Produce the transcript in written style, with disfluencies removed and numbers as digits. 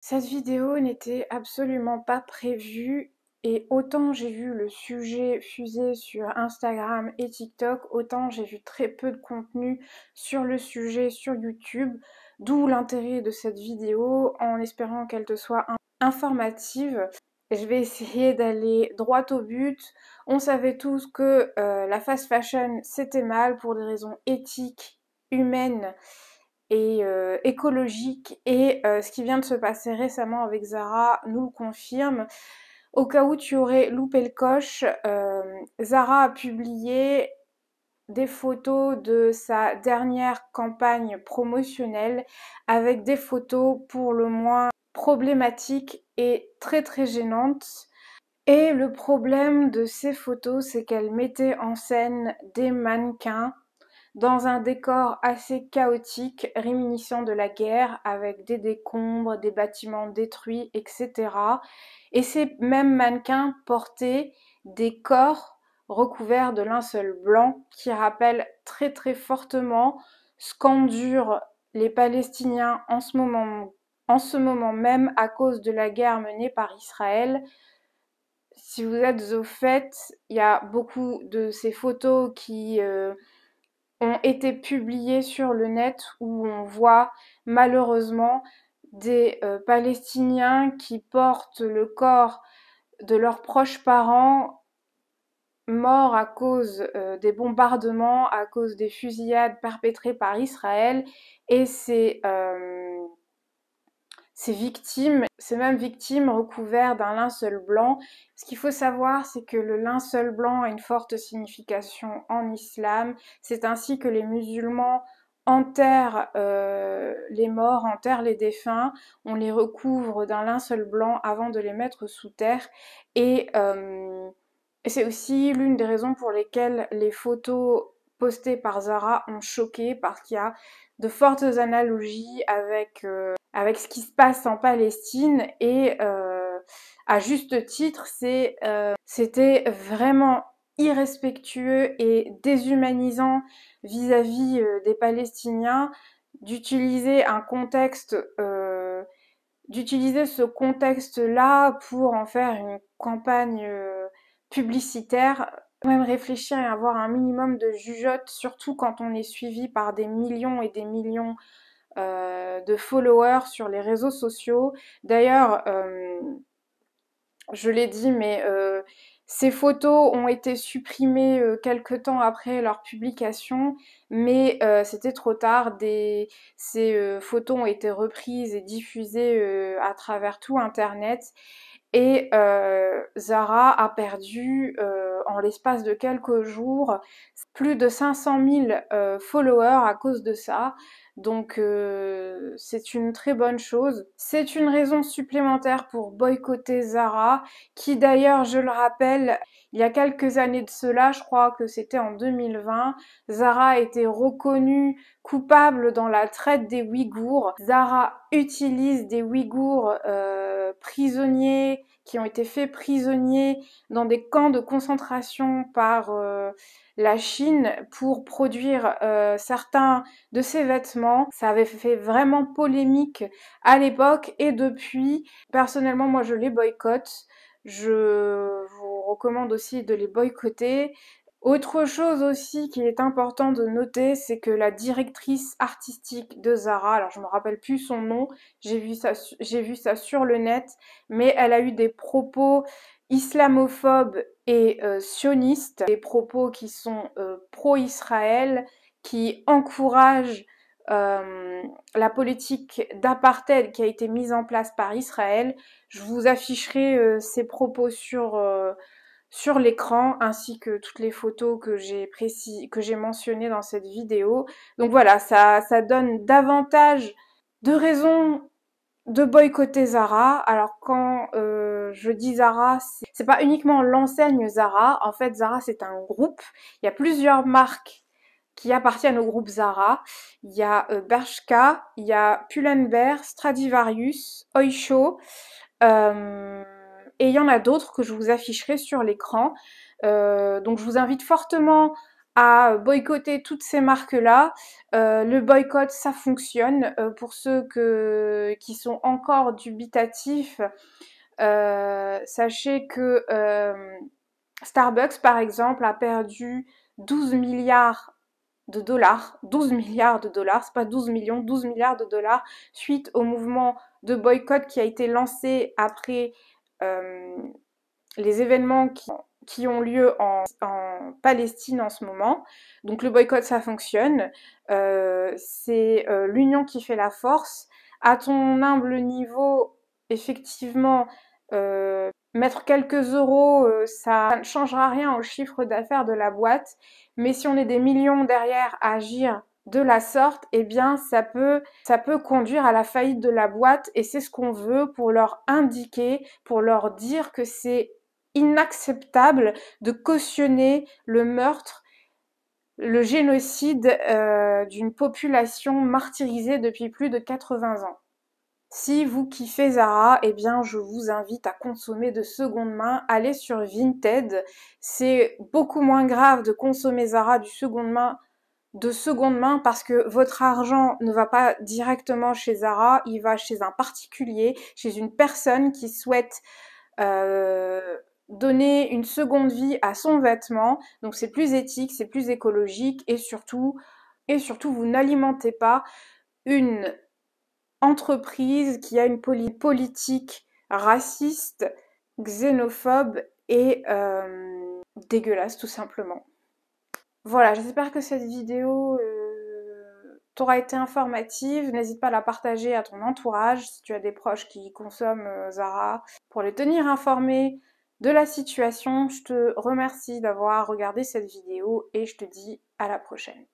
Cette vidéo n'était absolument pas prévue et autant j'ai vu le sujet fuser sur Instagram et TikTok, autant j'ai vu très peu de contenu sur le sujet sur YouTube, d'où l'intérêt de cette vidéo en espérant qu'elle te soit informative. Je vais essayer d'aller droit au but. On savait tous que la fast fashion c'était mal pour des raisons éthiques, humaines et écologique et ce qui vient de se passer récemment avec Zara nous le confirme. Au cas où tu aurais loupé le coche, Zara a publié des photos de sa dernière campagne promotionnelle avec des photos pour le moins problématiques et très très gênantes. Et le problème de ces photos, c'est qu'elles mettaient en scène des mannequins dans un décor assez chaotique, réminiscent de la guerre, avec des décombres, des bâtiments détruits, etc. Et ces mêmes mannequins portaient des corps recouverts de linceul blanc qui rappellent très très fortement ce qu'endurent les Palestiniens en ce moment même à cause de la guerre menée par Israël. Si vous êtes au fait, il y a beaucoup de ces photos qui ont été publiées sur le net où on voit malheureusement des Palestiniens qui portent le corps de leurs proches parents morts à cause des bombardements, à cause des fusillades perpétrées par Israël et ces mêmes victimes recouvertes d'un linceul blanc. Ce qu'il faut savoir, c'est que le linceul blanc a une forte signification en islam. C'est ainsi que les musulmans enterrent les morts, enterrent les défunts. On les recouvre d'un linceul blanc avant de les mettre sous terre. Et c'est aussi l'une des raisons pour lesquelles les photos postées par Zara ont choqué, parce qu'il y a de fortes analogies avec ce qui se passe en Palestine et à juste titre, c'était vraiment irrespectueux et déshumanisant vis-à-vis des Palestiniens d'utiliser d'utiliser ce contexte-là pour en faire une campagne publicitaire. Même réfléchir et avoir un minimum de jugeote, surtout quand on est suivi par des millions et des millions de followers sur les réseaux sociaux. D'ailleurs, je l'ai dit, mais ces photos ont été supprimées quelque temps après leur publication, mais c'était trop tard. Ces photos ont été reprises et diffusées à travers tout Internet. Et Zara a perdu en l'espace de quelques jours plus de 500 000 followers à cause de ça. Donc c'est une très bonne chose. C'est une raison supplémentaire pour boycotter Zara, qui d'ailleurs, je le rappelle, il y a quelques années de cela, je crois que c'était en 2020, Zara a été reconnue coupable dans la traite des Ouïghours. Zara utilise des Ouïghours prisonniers qui ont été faits prisonniers dans des camps de concentration par la Chine pour produire certains de ses vêtements. Ça avait fait vraiment polémique à l'époque et depuis, personnellement, moi je les boycotte. Je vous recommande aussi de les boycotter. Autre chose aussi qu'il est important de noter, c'est que la directrice artistique de Zara, alors je me rappelle plus son nom, j'ai vu ça sur le net, mais elle a eu des propos islamophobes et sionistes, des propos qui sont pro-Israël, qui encouragent la politique d'apartheid qui a été mise en place par Israël. Je vous afficherai ces propos sur l'écran, ainsi que toutes les photos que j'ai mentionnées dans cette vidéo. Donc voilà, ça donne davantage de raisons de boycotter Zara. Alors quand je dis Zara, c'est pas uniquement l'enseigne Zara. En fait, Zara c'est un groupe. Il y a plusieurs marques qui appartiennent au groupe Zara. Il y a Bershka, il y a Pull&Bear, Stradivarius, Oysho. Et il y en a d'autres que je vous afficherai sur l'écran. Donc je vous invite fortement à boycotter toutes ces marques-là. Le boycott, ça fonctionne. Pour ceux qui sont encore dubitatifs, sachez que Starbucks, par exemple, a perdu 12 milliards de dollars, 12 milliards de dollars, c'est pas 12 millions, 12 milliards de dollars, suite au mouvement de boycott qui a été lancé après euh, les événements qui ont lieu en Palestine en ce moment. Donc le boycott, ça fonctionne. C'est l'union qui fait la force. À ton humble niveau, effectivement, mettre quelques euros, ça ne changera rien au chiffre d'affaires de la boîte. Mais si on est des millions derrière à agir de la sorte, eh bien ça peut conduire à la faillite de la boîte et c'est ce qu'on veut pour leur indiquer, pour leur dire que c'est inacceptable de cautionner le meurtre, le génocide d'une population martyrisée depuis plus de 80 ans. Si vous kiffez Zara, eh bien je vous invite à consommer de seconde main, allez sur Vinted, c'est beaucoup moins grave de consommer Zara de seconde main parce que votre argent ne va pas directement chez Zara, il va chez un particulier, chez une personne qui souhaite donner une seconde vie à son vêtement. Donc c'est plus éthique, c'est plus écologique et surtout vous n'alimentez pas une entreprise qui a une politique raciste, xénophobe et dégueulasse tout simplement. Voilà, j'espère que cette vidéo t'aura été informative. N'hésite pas à la partager à ton entourage si tu as des proches qui consomment Zara pour les tenir informés de la situation. Je te remercie d'avoir regardé cette vidéo et je te dis à la prochaine.